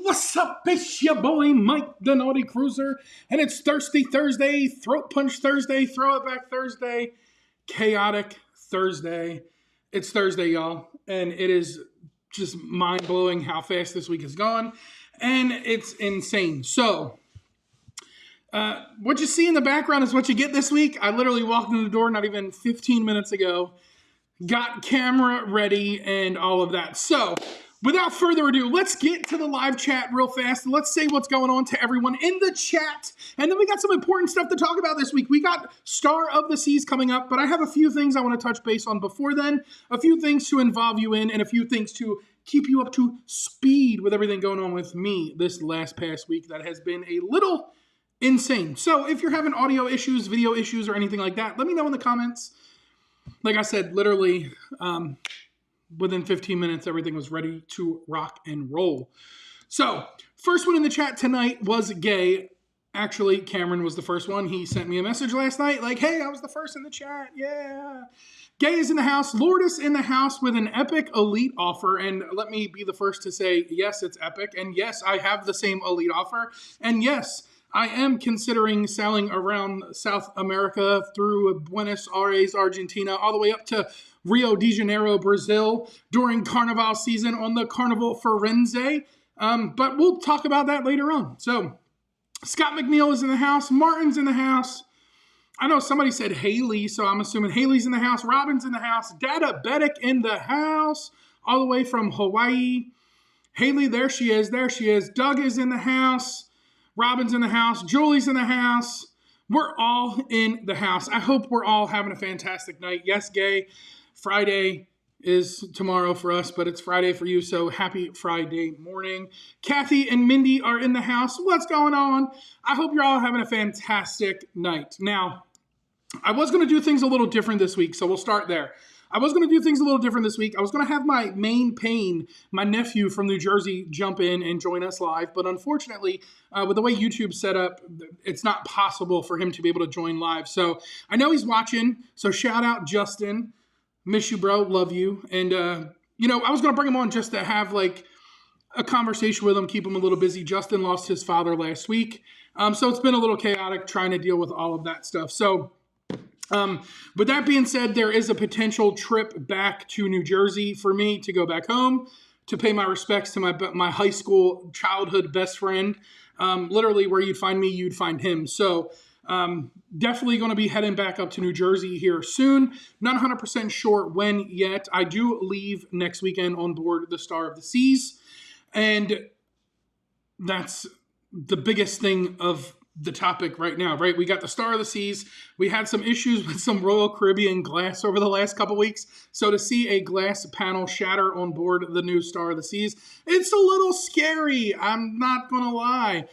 What's up? It's your boy Mike, the Naughty Cruiser, and it's Thirsty Thursday, Throat Punch Thursday, Throw It Back Thursday, Chaotic Thursday. It's Thursday, y'all, and it is just mind-blowing how fast this week has gone, and it's insane. So, what you see in the background is what you get this week. I literally walked in the door not even 15 minutes ago, got camera ready, and all of that. So, without further ado, let's get to the live chat real fast. Let's say what's going on to everyone in the chat. And then we got some important stuff to talk about this week. We got Star of the Seas coming up, but I have a few things I want to touch base on before then, a few things to involve you in, and a few things to keep you up to speed with everything going on with me this past week that has been a little insane. So if you're having audio issues, video issues, or anything like that, let me know in the comments. Like I said, literally, within 15 minutes, everything was ready to rock and roll. So, first one in the chat tonight was Gay. Actually, Cameron was the first one. He sent me a message last night like, hey, I was the first in the chat. Yeah. Gay is in the house. Lourdes in the house with an epic elite offer. And let me be the first to say, yes, it's epic. And yes, I have the same elite offer. And yes, I am considering sailing around South America through Buenos Aires, Argentina, all the way up to Rio de Janeiro, Brazil, during Carnival season on the Carnival Firenze. But we'll talk about that later on. So, Scott McNeil is in the house. Martin's in the house. I know somebody said Haley, so I'm assuming Haley's in the house. Robin's in the house. Dada Bedick in the house, all the way from Hawaii. Haley, there she is. There she is. Doug is in the house. Robin's in the house. Julie's in the house. We're all in the house. I hope we're all having a fantastic night. Yes, Gay. Friday is tomorrow for us, but it's Friday for you, so happy Friday morning. Kathy and Mindy are in the house. What's going on? I hope you're all having a fantastic night. Now, I was going to do things a little different this week, so we'll start there. I was going to do things a little different this week. I was going to have my main pain, my nephew from New Jersey, jump in and join us live. But unfortunately, with the way YouTube's set up, it's not possible for him to be able to join live. So I know he's watching. So shout out, Justin. Miss you, bro. Love you. And, I was going to bring him on just to have like a conversation with him, keep him a little busy. Justin lost his father last week. So it's been a little chaotic trying to deal with all of that stuff. So, with that being said, there is a potential trip back to New Jersey for me to go back home to pay my respects to my high school childhood best friend. Literally where you'd find me, you'd find him. So definitely going to be heading back up to New Jersey here soon. Not 100% sure when yet. I do leave next weekend on board the Star of the Seas. And that's the biggest thing of the topic right now, right? We got the Star of the Seas. We had some issues with some Royal Caribbean glass over the last couple weeks. So to see a glass panel shatter on board the new Star of the Seas, it's a little scary. I'm not going to lie.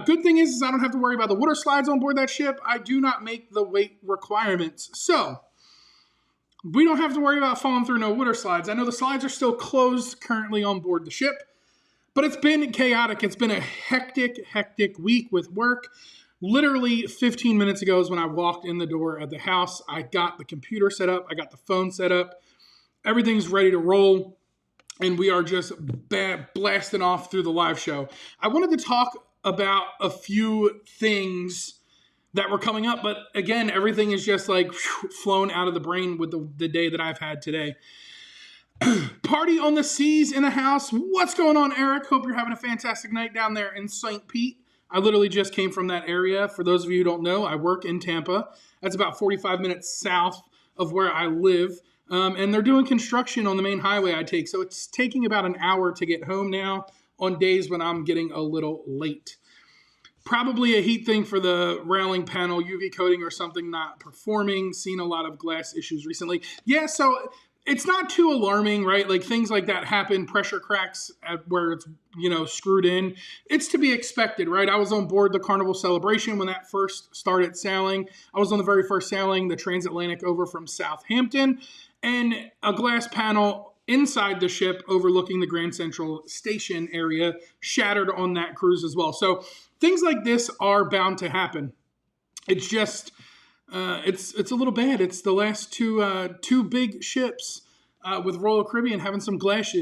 Good thing is I don't have to worry about the water slides on board that ship. I do not make the weight requirements. So we don't have to worry about falling through no water slides. I know the slides are still closed currently on board the ship. But it's been chaotic. It's been a hectic week with work. Literally 15 minutes ago is when I walked in the door at the house. I got the computer set up. I got the phone set up. Everything's ready to roll. And we are just blasting off through the live show. I wanted to talk about a few things that were coming up. But again, everything is just like flown out of the brain with the day that I've had today. Party on the Seas in the house. What's going on, Eric? Hope you're having a fantastic night down there in St. Pete. I literally just came from that area. For those of you who don't know, I work in Tampa. That's about 45 minutes south of where I live. And they're doing construction on the main highway I take. So it's taking about an hour to get home now on days when I'm getting a little late. Probably a heat thing for the railing panel, UV coating or something not performing. Seen a lot of glass issues recently. Yeah, so it's not too alarming, right? Like things like that happen, pressure cracks where it's, screwed in. It's to be expected, right? I was on board the Carnival Celebration when that first started sailing. I was on the very first sailing, the transatlantic over from Southampton, and a glass panel inside the ship overlooking the Grand Central Station area shattered on that cruise as well. So things like this are bound to happen. It's just it's a little bad. It's the last two big ships with Royal Caribbean having some glass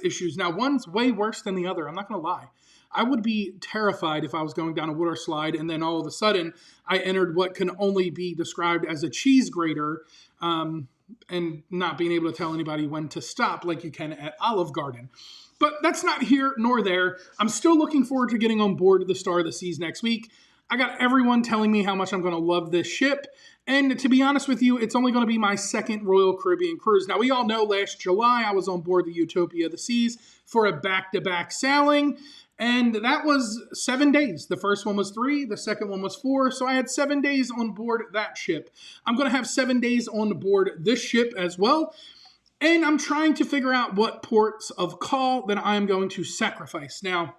issues. Now, one's way worse than the other. I'm not going to lie. I would be terrified if I was going down a water slide and then all of a sudden I entered what can only be described as a cheese grater, and not being able to tell anybody when to stop like you can at Olive Garden. But that's not here nor there. I'm still looking forward to getting on board the Star of the Seas next week. I got everyone telling me how much I'm going to love this ship. And to be honest with you, it's only going to be my second Royal Caribbean cruise. Now, we all know last July I was on board the Utopia of the Seas for a back-to-back sailing. And that was 7 days. The first one was 3, the second one was 4. So I had 7 days on board that ship. I'm going to have 7 days on board this ship as well. And I'm trying to figure out what ports of call that I am going to sacrifice. Now,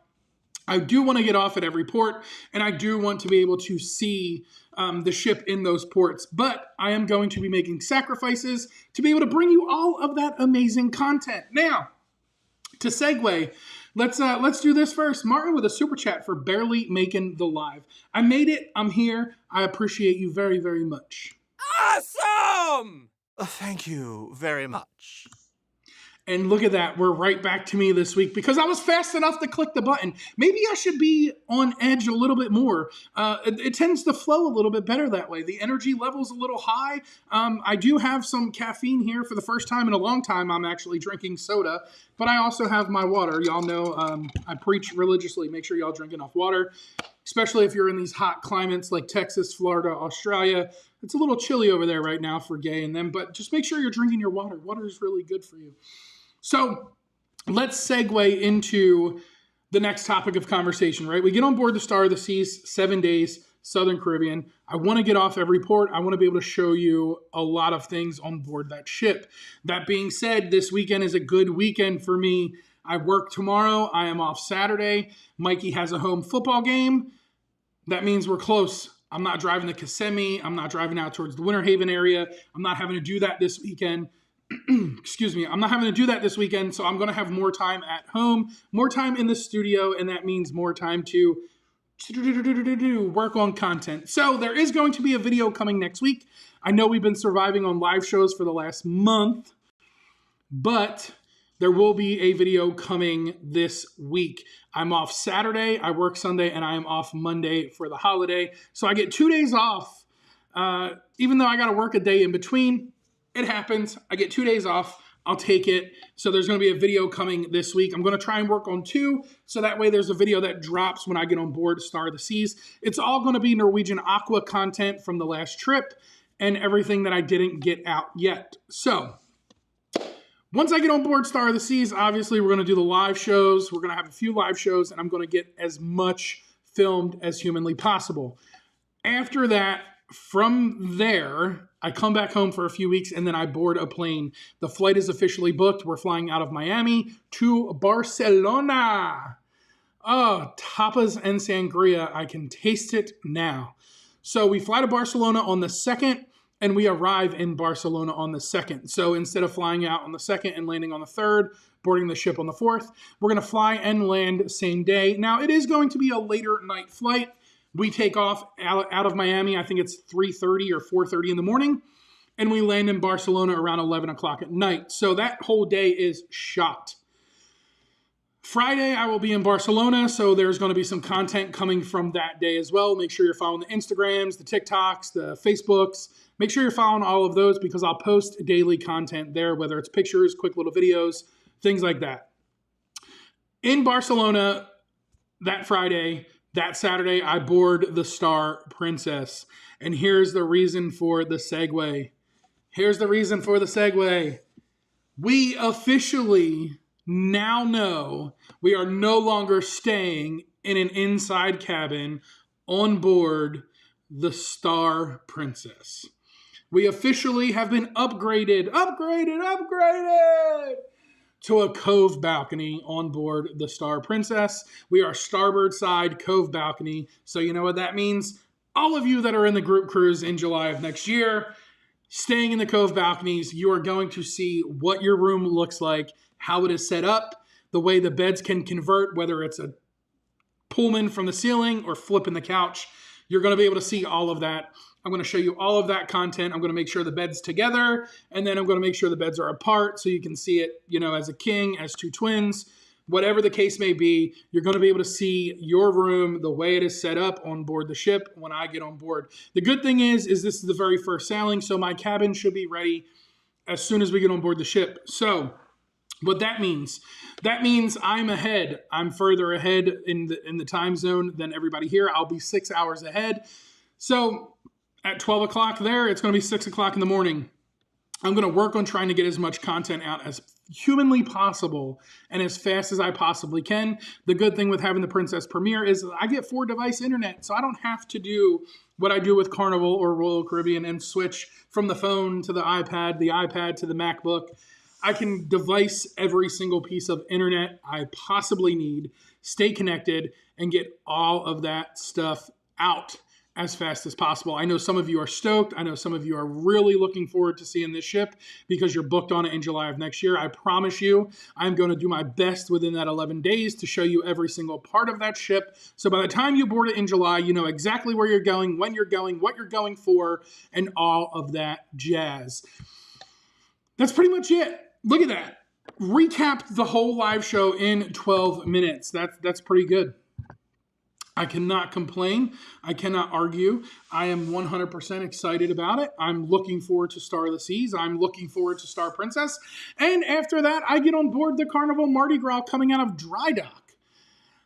I do want to get off at every port, and I do want to be able to see the ship in those ports. But I am going to be making sacrifices to be able to bring you all of that amazing content. Now, to segue, let's do this first. Martin with a super chat for barely making the live. I made it. I'm here. I appreciate you very, very much. Awesome! Thank you very much. And look at that, we're right back to me this week because I was fast enough to click the button. Maybe I should be on edge a little bit more. It tends to flow a little bit better that way. The energy level's a little high. I do have some caffeine here. For the first time in a long time, I'm actually drinking soda, but I also have my water. Y'all know I preach religiously. Make sure y'all drink enough water, especially if you're in these hot climates like Texas, Florida, Australia. It's a little chilly over there right now for Gay and them, but just make sure you're drinking your water. Water is really good for you. So let's segue into the next topic of conversation, right? We get on board the Star of the Seas, 7 days, Southern Caribbean. I want to get off every port. I want to be able to show you a lot of things on board that ship. That being said, this weekend is a good weekend for me. I work tomorrow. I am off Saturday. Mikey has a home football game. That means we're close. I'm not driving to Kissimmee. I'm not driving out towards the Winter Haven area. I'm not having to do that this weekend. Excuse me. I'm not having to do that this weekend, so I'm going to have more time at home, more time in the studio, and that means more time to work on content. So there is going to be a video coming next week. I know we've been surviving on live shows for the last month, but there will be a video coming this week. I'm off Saturday, I work Sunday, and I am off Monday for the holiday. So I get 2 days off, even though I got to work a day in between. It happens. I get 2 days off. I'll take it. So there's going to be a video coming this week. I'm going to try and work on 2, so that way there's a video that drops when I get on board Star of the Seas. It's all going to be Norwegian Aqua content from the last trip and everything that I didn't get out yet. So once I get on board Star of the Seas, obviously we're going to do the live shows. We're going to have a few live shows, and I'm going to get as much filmed as humanly possible. After that, from there, I come back home for a few weeks, and then I board a plane. The flight is officially booked. We're flying out of Miami to Barcelona. Oh, tapas and sangria. I can taste it now. So we fly to Barcelona on the 2nd, and we arrive in Barcelona on the 2nd. So instead of flying out on the 2nd and landing on the 3rd, boarding the ship on the 4th, we're going to fly and land same day. Now, it is going to be a later night flight. We take off out of Miami, I think it's 3:30 or 4:30 in the morning, and we land in Barcelona around 11 o'clock at night. So that whole day is shot. Friday, I will be in Barcelona, so there's going to be some content coming from that day as well. Make sure you're following the Instagrams, the TikToks, the Facebooks. Make sure you're following all of those because I'll post daily content there, whether it's pictures, quick little videos, things like that. In Barcelona that Friday, that Saturday, I board the Star Princess. And here's the reason for the segue. We officially now know we are no longer staying in an inside cabin on board the Star Princess. We officially have been upgraded to a cove balcony on board the Star Princess. We are starboard side cove balcony. So you know what that means? All of you that are in the group cruise in July of next year, staying in the cove balconies, you are going to see what your room looks like, how it is set up, the way the beds can convert, whether it's a Pullman from the ceiling or flipping the couch. You're going to be able to see all of that. I'm going to show you all of that content. I'm going to make sure the bed's together, and then I'm going to make sure the beds are apart so you can see it, as a king, as two twins. whatever the case may be, you're going to be able to see your room the way it is set up on board the ship when I get on board. The good thing is this is the very first sailing, so my cabin should be ready as soon as we get on board the ship. So what that means I'm ahead. I'm further ahead in the time zone than everybody here. I'll be 6 hours ahead. So at 12 o'clock there, it's going to be 6 o'clock in the morning. I'm going to work on trying to get as much content out as humanly possible and as fast as I possibly can. The good thing with having the Princess Premiere is I get 4-device internet, so I don't have to do what I do with Carnival or Royal Caribbean and switch from the phone to the iPad to the MacBook. I can device every single piece of internet I possibly need, stay connected, and get all of that stuff out as fast as possible. I know some of you are stoked. I know some of you are really looking forward to seeing this ship because you're booked on it in July of next year. I promise you, I'm going to do my best within that 11 days to show you every single part of that ship. So by the time you board it in July, you know exactly where you're going, when you're going, what you're going for, and all of that jazz. That's pretty much it. Look at that. Recapped the whole live show in 12 minutes. That's pretty good. I cannot complain. I cannot argue. I am 100% excited about it. I'm looking forward to Star of the Seas. I'm looking forward to Star Princess. And after that, I get on board the Carnival Mardi Gras coming out of dry dock.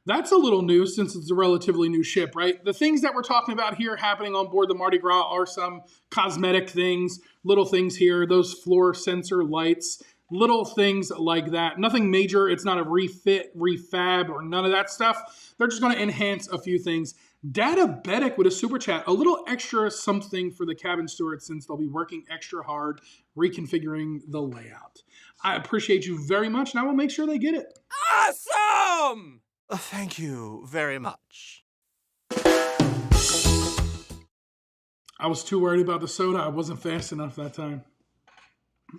That's a little new since it's a relatively new ship, right? The things that we're talking about here happening on board the Mardi Gras are some cosmetic things, little things here, those floor sensor lights, little things like that. Nothing major. It's not a refit, refab, or none of that stuff. They're just going to enhance a few things. Databetic with a super chat. A little extra something for the cabin stewards since they'll be working extra hard reconfiguring the layout. I appreciate you very much, and I will make sure they get it. Awesome! Thank you very much. I was too worried about the soda. I wasn't fast enough that time.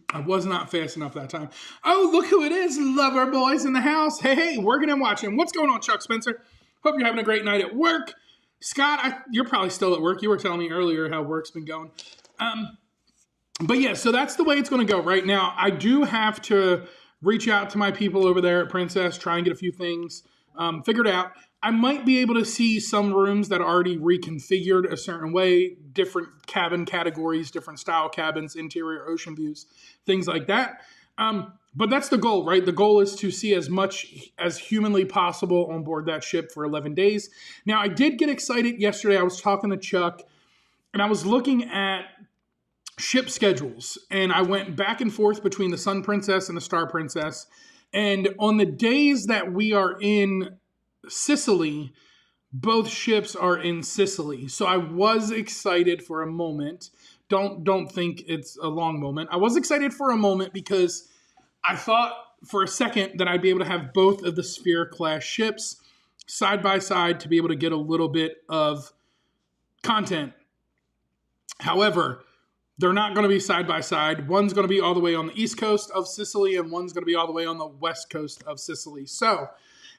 I was not fast enough that time. Oh, look who it is. Lover boys in the house. Hey, working and watching. What's going on, Chuck Spencer? Hope you're having a great night at work. Scott, you're probably still at work. You were telling me earlier how work's been going. But yeah, so that's the way it's going to go right now. I do have to reach out to my people over there at Princess, try and get a few things figured out. I might be able to see some rooms that are already reconfigured a certain way, different cabin categories, different style cabins, interior ocean views, things like that. But that's the goal, right? The goal is to see as much as humanly possible on board that ship for 11 days. Now, I did get excited yesterday. I was talking to Chuck, and I was looking at ship schedules, and I went back and forth between the Sun Princess and the Star Princess. And on the days that we are in Sicily, both ships are in Sicily. So I was excited for a moment. Don't think it's a long moment. I was excited for a moment because I thought for a second that I'd be able to have both of the Sphere class ships side by side to be able to get a little bit of content. However, they're not going to be side by side. One's going to be all the way on the east coast of Sicily, and one's going to be all the way on the west coast of Sicily. So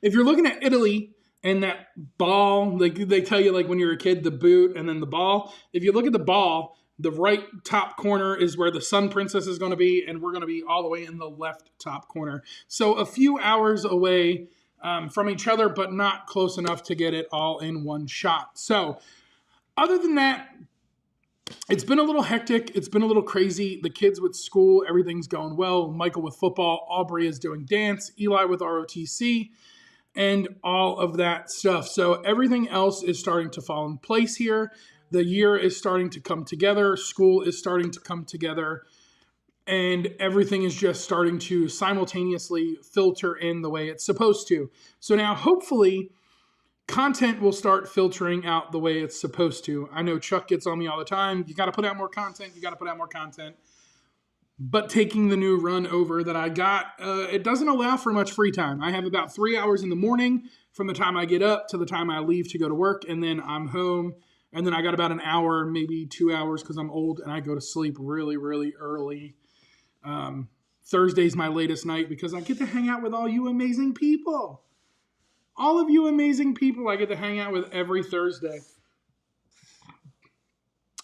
if you're looking at Italy and that ball, they tell you like when you're a kid, the boot and then the ball. If you look at the ball, the right top corner is where the Sun Princess is going to be, and we're going to be all the way in the left top corner. So a few hours away from each other, but not close enough to get it all in one shot. So other than that, it's been a little hectic. It's been a little crazy. The kids with school, everything's going well. Michael with football. Aubrey is doing dance. Eli with ROTC. And all of that stuff. So everything else is starting to fall in place here. The year is starting to come together. School is starting to come together. And everything is just starting to simultaneously filter in the way it's supposed to. So now, hopefully, content will start filtering out the way it's supposed to. I know Chuck gets on me all the time. You got to put out more content. You got to put out more content. But taking the new run over that I got, it doesn't allow for much free time. I have about 3 hours in the morning from the time I get up to the time I leave to go to work, and then I'm home. And then I got about an hour, maybe 2 hours because I'm old and I go to sleep really, really early. Thursday's my latest night because I get to hang out with all you amazing people. All of you amazing people I get to hang out with every Thursday.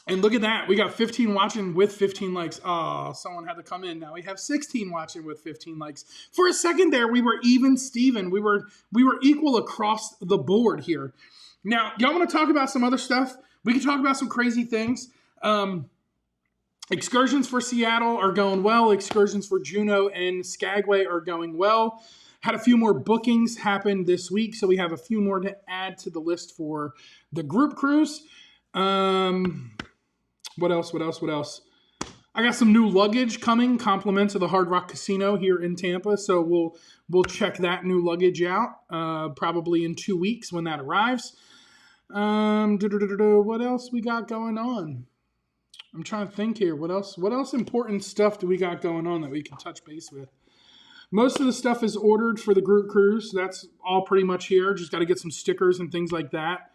And look at that. We got 15 watching with 15 likes. Oh, someone had to come in. Now we have 16 watching with 15 likes. For a second there, we were even Steven. We were equal across the board here. Now, y'all want to talk about some other stuff? We can talk about some crazy things. Excursions for Seattle are going well. Excursions for Juneau and Skagway are going well. Had a few more bookings happen this week, so we have a few more to add to the list for the group cruise. What else? I got some new luggage coming, compliments of the Hard Rock Casino here in Tampa. So we'll check that new luggage out probably in 2 weeks when that arrives. What else we got going on? I'm trying to think here. What else important stuff do we got going on that we can touch base with? Most of the stuff is ordered for the group cruise. That's all pretty much here. Just got to get some stickers and things like that.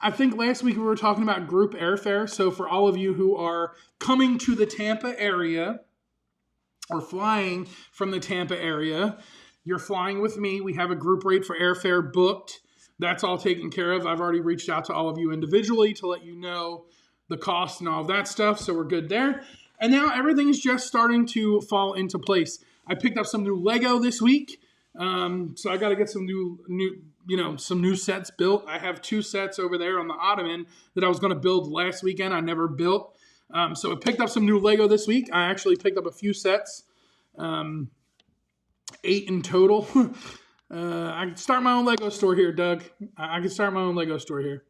I think last week we were talking about group airfare. So for all of you who are coming to the Tampa area or flying from the Tampa area, you're flying with me. We have a group rate for airfare booked. That's all taken care of. I've already reached out to all of you individually to let you know the cost and all of that stuff. So we're good there. And now everything is just starting to fall into place. I picked up some new Lego this week. So I got to get some new sets built. I have 2 sets over there on the ottoman that I was going to build last weekend. I never built. So I picked up some new Lego this week. I actually picked up a few sets, 8 in total. I can start my own Lego store here, Doug. I can start my own Lego store here.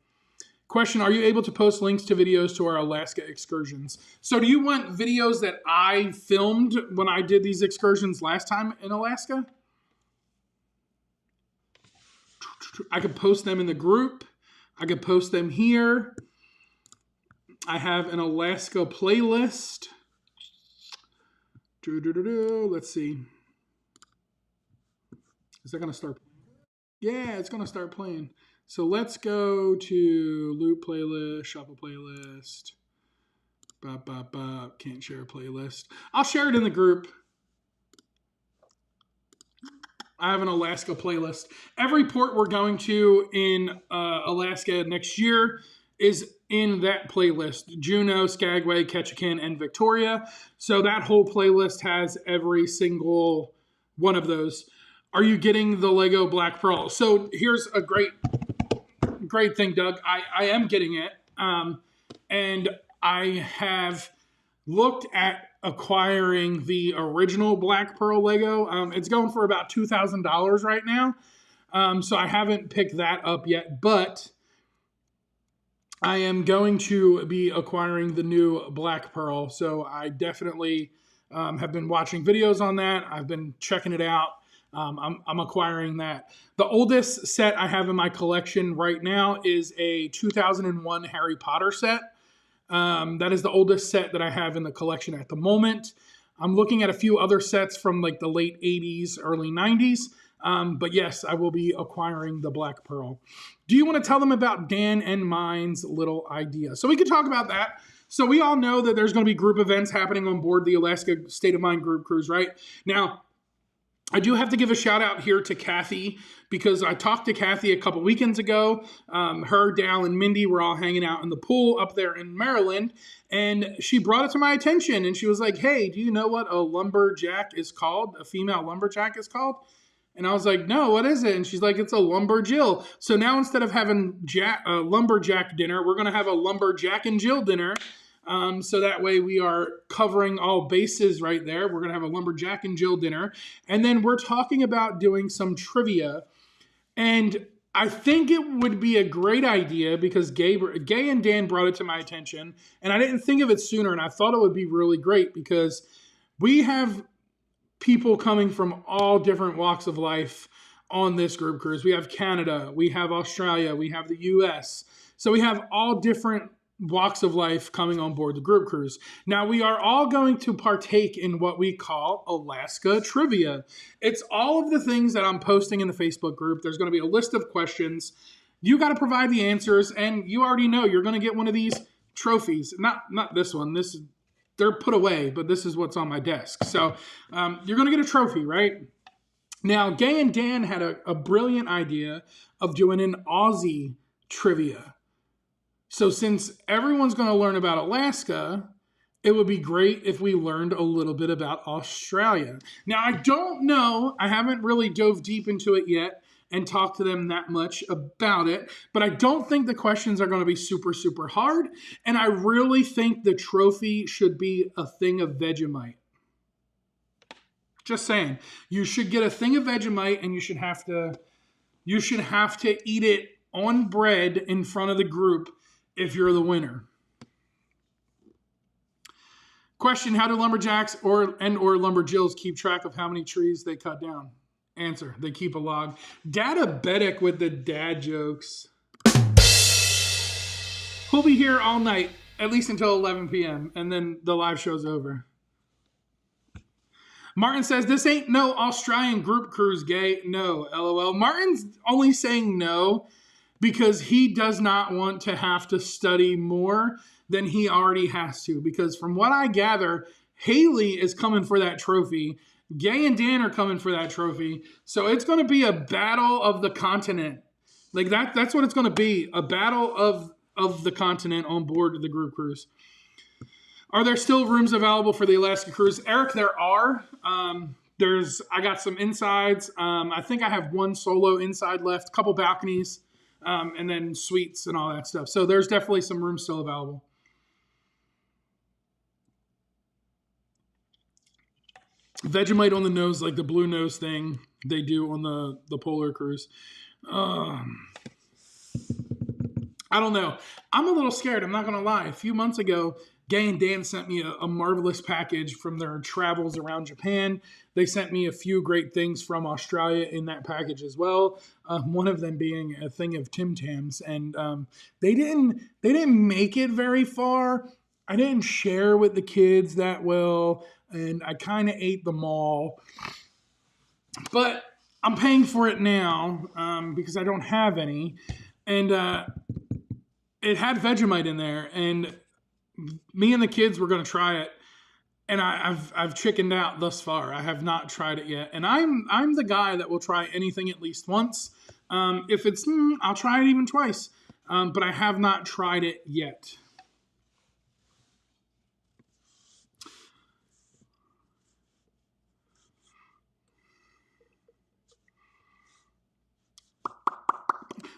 Question, are you able to post links to videos to our Alaska excursions? So do you want videos that I filmed when I did these excursions last time in Alaska? I could post them in the group. I could post them here. I have an Alaska playlist. Let's see. Is that going to start? Yeah, it's going to start playing. So let's go to loop playlist, shuffle playlist. Can't share a playlist. I'll share it in the group. I have an Alaska playlist. Every port we're going to in Alaska next year is in that playlist. Juneau, Skagway, Ketchikan, and Victoria. So that whole playlist has every single one of those. Are you getting the Lego Black Pearl? So here's a great thing, Doug. I am getting it. And I have looked at acquiring the original Black Pearl Lego. It's going for about $2,000 right now. So I haven't picked that up yet, but I am going to be acquiring the new Black Pearl. So I definitely have been watching videos on that. I've been checking it out. I'm acquiring that. The oldest set I have in my collection right now is a 2001 Harry Potter set. That is the oldest set that I have in the collection at the moment. I'm looking at a few other sets from like the late 80s, early 90s. But yes, I will be acquiring the Black Pearl. Do you want to tell them about Dan and mine's little idea? So we could talk about that. So we all know that there's going to be group events happening on board the Alaska State of Mind group cruise, right? Now, I do have to give a shout out here to Kathy because I talked to Kathy a couple weekends ago. Her, Dal, and Mindy were all hanging out in the pool up there in Maryland, and she brought it to my attention, and she was like, hey, do you know what a lumberjack is called? A female lumberjack is called? And I was like, no, what is it? And she's like, it's a lumberjill. So now instead of having lumberjack dinner, we're going to have a lumberjack and Jill dinner. So that way we are covering all bases right there. We're going to have a lumberjack and Jill dinner. And then we're talking about doing some trivia. And I think it would be a great idea because Gay and Dan brought it to my attention. And I didn't think of it sooner. And I thought it would be really great because we have people coming from all different walks of life on this group cruise. We have Canada, we have Australia, we have the US. So we have all different walks of life coming on board the group cruise. Now we are all going to partake in what we call Alaska trivia. It's all of the things that I'm posting in the Facebook group. There's going to be a list of questions. You got to provide the answers, and you already know you're going to get one of these trophies. Not this one. They're put away, but this is what's on my desk. So you're going to get a trophy, right? Now, Gay and Dan had a brilliant idea of doing an Aussie trivia. So since everyone's going to learn about Alaska, it would be great if we learned a little bit about Australia. Now, I don't know, I haven't really dove deep into it yet and talked to them that much about it, but I don't think the questions are going to be super, super hard. And I really think the trophy should be a thing of Vegemite. Just saying. You should get a thing of Vegemite and you should have to eat it on bread in front of the group if you're the winner. Question, how do lumberjacks or lumberjills keep track of how many trees they cut down? Answer, they keep a log. Dadabetic with the dad jokes. We'll be here all night, at least until 11 p.m., and then the live show's over. Martin says, this ain't no Australian group cruise, Gay. No, LOL. Martin's only saying no because he does not want to have to study more than he already has to. Because from what I gather, Haley is coming for that trophy. Gay and Dan are coming for that trophy. So it's going to be a battle of the continent. Like that's what it's going to be. A battle of the continent on board the group cruise. Are there still rooms available for the Alaska cruise? Eric, there are. I got some insides. I think I have one solo inside left, a couple balconies, and then suites and all that stuff. So there's definitely some rooms still available. Vegemite on the nose, like the blue nose thing they do on the Polar cruise. I don't know. I'm a little scared. I'm not going to lie. A few months ago, Gay and Dan sent me a marvelous package from their travels around Japan. They sent me a few great things from Australia in that package as well. One of them being a thing of Tim Tams, and they didn't make it very far. I didn't share with the kids that well, and I kind of ate them all. But I'm paying for it now because I don't have any, and it had Vegemite in there, and me and the kids were going to try it, and I've chickened out thus far. I have not tried it yet, and I'm the guy that will try anything at least once. If it's, I'll try it even twice, but I have not tried it yet.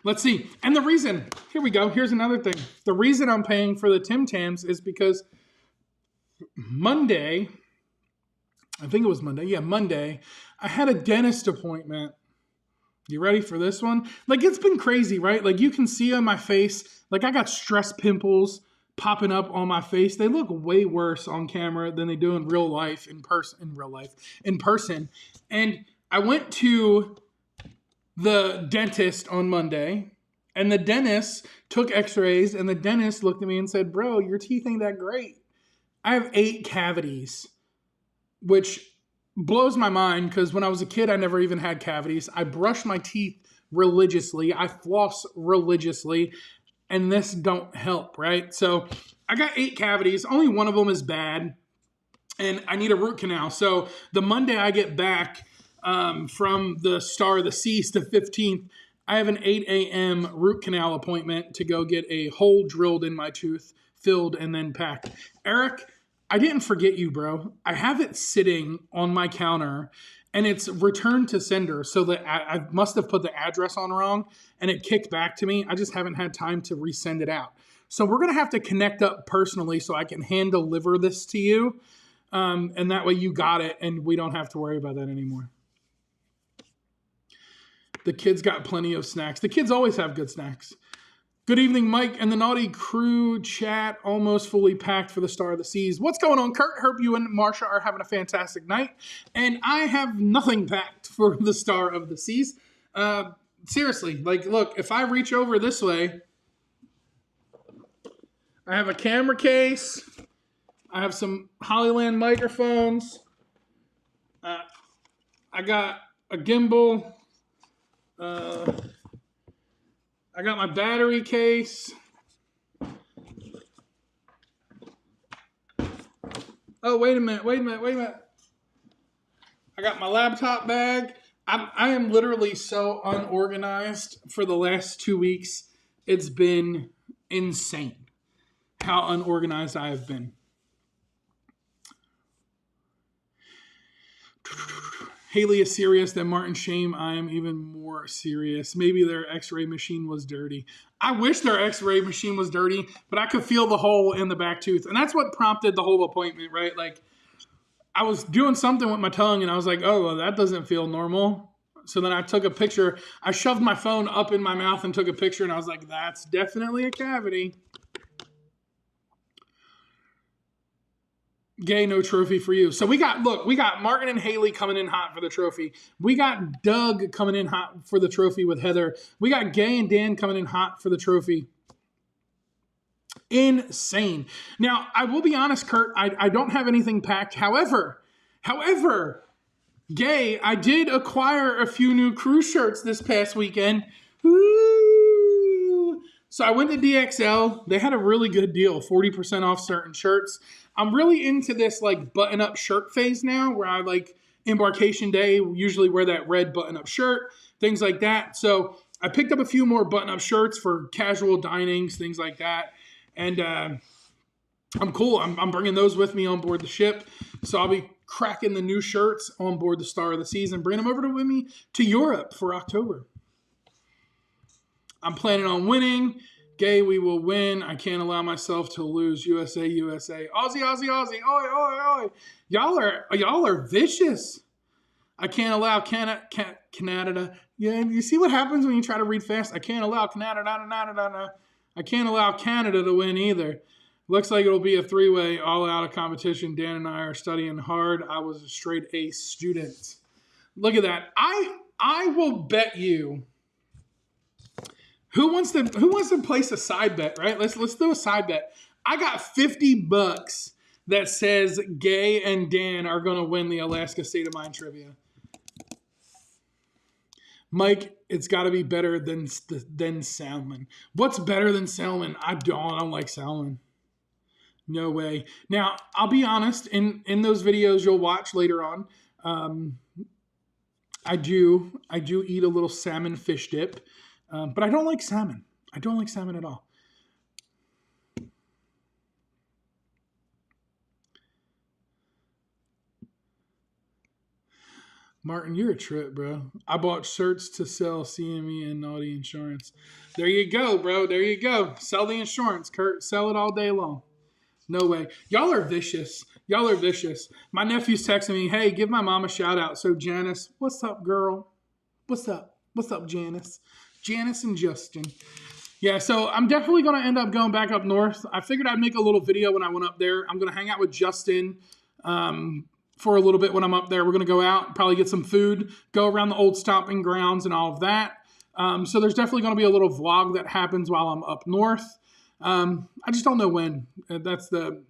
Let's see. And the reason, here we go. Here's another thing. The reason I'm paying for the Tim Tams is because Monday, I think it was Monday. Yeah, Monday, I had a dentist appointment. You ready for this one? Like, it's been crazy, right? Like, you can see on my face, like, I got stress pimples popping up on my face. They look way worse on camera than they do in real life, in person. And I went to the dentist on Monday, and the dentist took x-rays, and the dentist looked at me and said, bro, your teeth ain't that great. I have 8 cavities, which blows my mind because when I was a kid, I never even had cavities. I brush my teeth religiously. I floss religiously, and this don't help, right? So I got 8 cavities. Only one of them is bad, and I need a root canal. So the Monday I get back from the Star of the Seas, the 15th, I have an 8 a.m. root canal appointment to go get a hole drilled in my tooth, filled, and then packed. Eric, I didn't forget you, bro. I have it sitting on my counter, and it's returned to sender, so that I must have put the address on wrong, and it kicked back to me. I just haven't had time to resend it out. So we're going to have to connect up personally so I can hand deliver this to you, and that way you got it, and we don't have to worry about that anymore. The kids got plenty of snacks. The kids always have good snacks. Good evening, Mike and the Naughty Crew chat. Almost fully packed for the Star of the Seas. What's going on, Kurt? Hope you and Marsha are having a fantastic night. And I have nothing packed for the Star of the Seas. Seriously, like, look, if I reach over this way, I have a camera case. I have some Hollyland microphones. I got a gimbal. I got my battery case. Oh, wait a minute. I got my laptop bag. I am literally so unorganized for the last 2 weeks. It's been insane how unorganized I have been. Haley is serious, then Martin Shame. I am even more serious. Maybe their x-ray machine was dirty. I wish their x-ray machine was dirty, but I could feel the hole in the back tooth. And that's what prompted the whole appointment, right? Like, I was doing something with my tongue, and I was like, oh, well, that doesn't feel normal. So then I took a picture. I shoved my phone up in my mouth and took a picture, and I was like, that's definitely a cavity. Gay, no trophy for you. So we got Martin and Haley coming in hot for the trophy. We got Doug coming in hot for the trophy with Heather. We got Gay and Dan coming in hot for the trophy. Insane. Now, I will be honest, Kurt, I don't have anything packed. However, Gay, I did acquire a few new cruise shirts this past weekend. Woo! So I went to DXL. They had a really good deal, 40% off certain shirts. I'm really into this like button-up shirt phase now, where I like embarkation day usually wear that red button-up shirt, things like that. So I picked up a few more button-up shirts for casual dinings, things like that. And I'm cool. I'm bringing those with me on board the ship. So I'll be cracking the new shirts on board the Star of the Seas and bringing them over with me to Europe for October. I'm planning on winning. Gay, we will win. I can't allow myself to lose. USA, USA. Aussie, Aussie, Aussie. Oi, oi, oi. Y'all are vicious. I can't allow Canada. Yeah, you see what happens when you try to read fast? I can't allow Canada. I can't allow Canada to win either. Looks like it'll be a three-way all-out of competition. Dan and I are studying hard. I was a straight A student. Look at that. I will bet you. Who wants to place a side bet, right? Let's do a side bet. I got $50 that says Gay and Dan are going to win the Alaska State of Mind trivia. Mike, it's got to be better than salmon. What's better than salmon? I don't like salmon. No way. Now, I'll be honest. In those videos you'll watch later on, I do eat a little salmon fish dip. But I don't like salmon. I don't like salmon at all. Martin, you're a trip, bro. I bought shirts to sell CME and Nauti insurance. There you go, bro. There you go. Sell the insurance, Kurt. Sell it all day long. No way. Y'all are vicious. Y'all are vicious. My nephew's texting me, hey, give my mom a shout out. So Janice, what's up, girl? What's up? What's up, Janice? Janice and Justin. Yeah, so I'm definitely going to end up going back up north. I figured I'd make a little video when I went up there. I'm going to hang out with Justin for a little bit when I'm up there. We're going to go out, probably get some food, go around the old stomping grounds and all of that. So there's definitely going to be a little vlog that happens while I'm up north. I just don't know when. That's the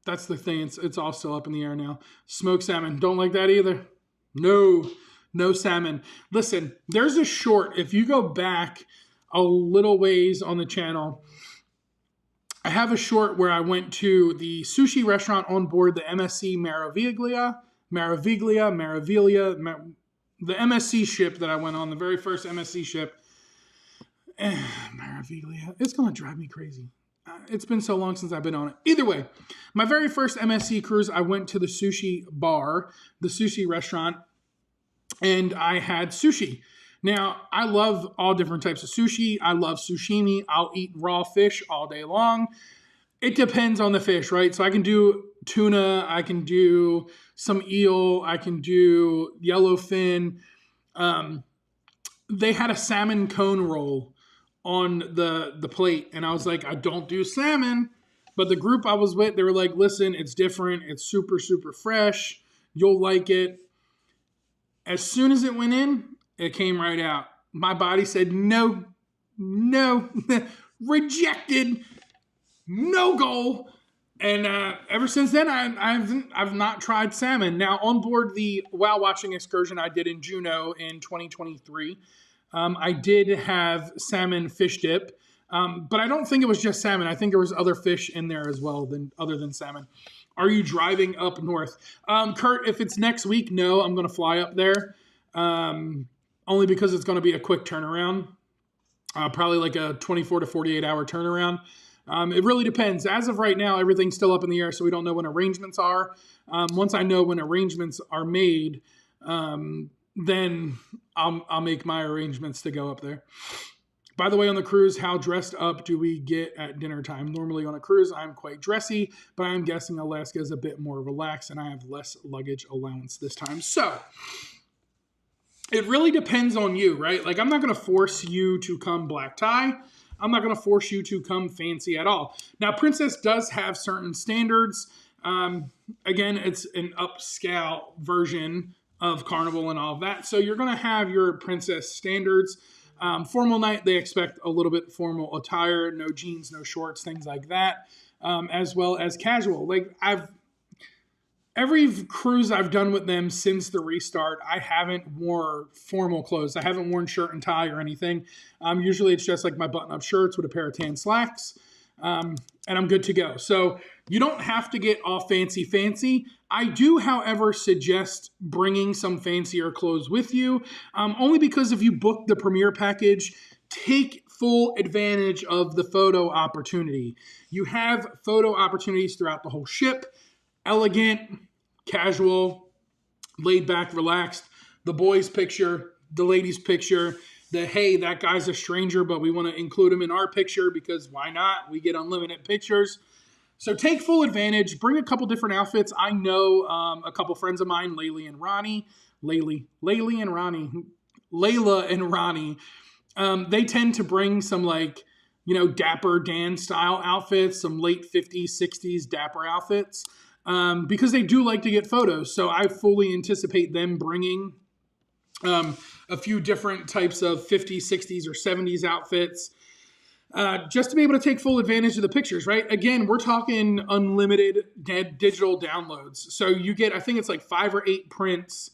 thing. It's all still up in the air now. Smoked salmon. Don't like that either. No salmon. Listen, there's a short. If you go back a little ways on the channel, I have a short where I went to the sushi restaurant on board the MSC Maraviglia, the MSC ship that I went on, the very first MSC ship. Maraviglia. It's going to drive me crazy. It's been so long since I've been on it. Either way, my very first MSC cruise, I went to the sushi bar, the sushi restaurant, and I had sushi. Now, I love all different types of sushi. I love sashimi. I'll eat raw fish all day long. It depends on the fish, right? So I can do tuna. I can do some eel. I can do yellowfin. They had a salmon cone roll on the plate, and I was like, I don't do salmon. But the group I was with, they were like, listen, it's different. It's super, super fresh. You'll like it. As soon as it went in, it came right out. My body said, no, rejected, no goal. And ever since then, I've not tried salmon. Now, on board the whale watching excursion I did in Juneau in 2023, I did have salmon fish dip. But I don't think it was just salmon. I think there was other fish in there as well other than salmon. Are you driving up north? Kurt, if it's next week, no, I'm going to fly up there. only because it's going to be a quick turnaround, probably like a 24 to 48 hour turnaround. It really depends. As of right now, everything's still up in the air, so we don't know when arrangements are. Once I know when arrangements are made, then I'll make my arrangements to go up there. By the way, on the cruise, how dressed up do we get at dinner time? Normally on a cruise, I'm quite dressy, but I'm guessing Alaska is a bit more relaxed and I have less luggage allowance this time. So it really depends on you, right? Like, I'm not going to force you to come black tie. I'm not going to force you to come fancy at all. Now, Princess does have certain standards. Again, it's an upscale version of Carnival and all of that. So you're going to have your Princess standards. Formal night, they expect a little bit formal attire, no jeans, no shorts, things like that, as well as casual. Like, every cruise I've done with them since the restart, I haven't worn formal clothes. I haven't worn shirt and tie or anything. Usually it's just like my button-up shirts with a pair of tan slacks, and I'm good to go. So you don't have to get all fancy. I do, however, suggest bringing some fancier clothes with you, only because if you book the Premier package, take full advantage of the photo opportunity. You have photo opportunities throughout the whole ship. Elegant, casual, laid back, relaxed. The boys' picture, the ladies' picture, the hey, that guy's a stranger, but we want to include him in our picture because why not? We get unlimited pictures. So take full advantage. Bring a couple different outfits. I know a couple friends of mine, Layla and Ronnie. They tend to bring some Dapper Dan style outfits, some late 50s, 60s Dapper outfits. Because they do like to get photos. So I fully anticipate them bringing a few different types of 50s, 60s, or 70s outfits just to be able to take full advantage of the pictures, right? Again, we're talking unlimited digital downloads. So you get, I think it's like 5 or 8 prints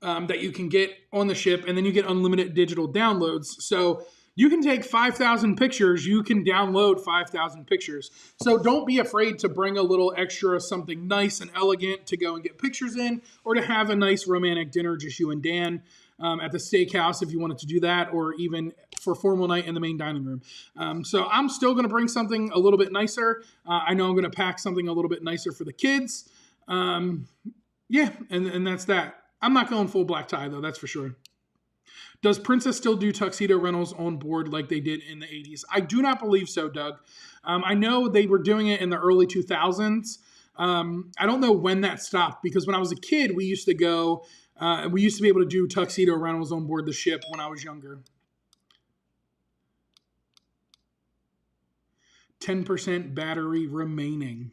that you can get on the ship, and then you get unlimited digital downloads. So you can take 5,000 pictures. You can download 5,000 pictures. So don't be afraid to bring a little extra, something nice and elegant to go and get pictures in, or to have a nice romantic dinner, just you and Dan, at the steakhouse if you wanted to do that, or even for formal night in the main dining room. So I'm still going to bring something a little bit nicer. I know I'm going to pack something a little bit nicer for the kids. And that's that. I'm not going full black tie, though, that's for sure. Does Princess still do tuxedo rentals on board like they did in the 80s? I do not believe so, Doug. I know they were doing it in the early 2000s. I don't know when that stopped, because when I was a kid, we used to go, we used to be able to do tuxedo rentals on board the ship when I was younger. 10% battery remaining.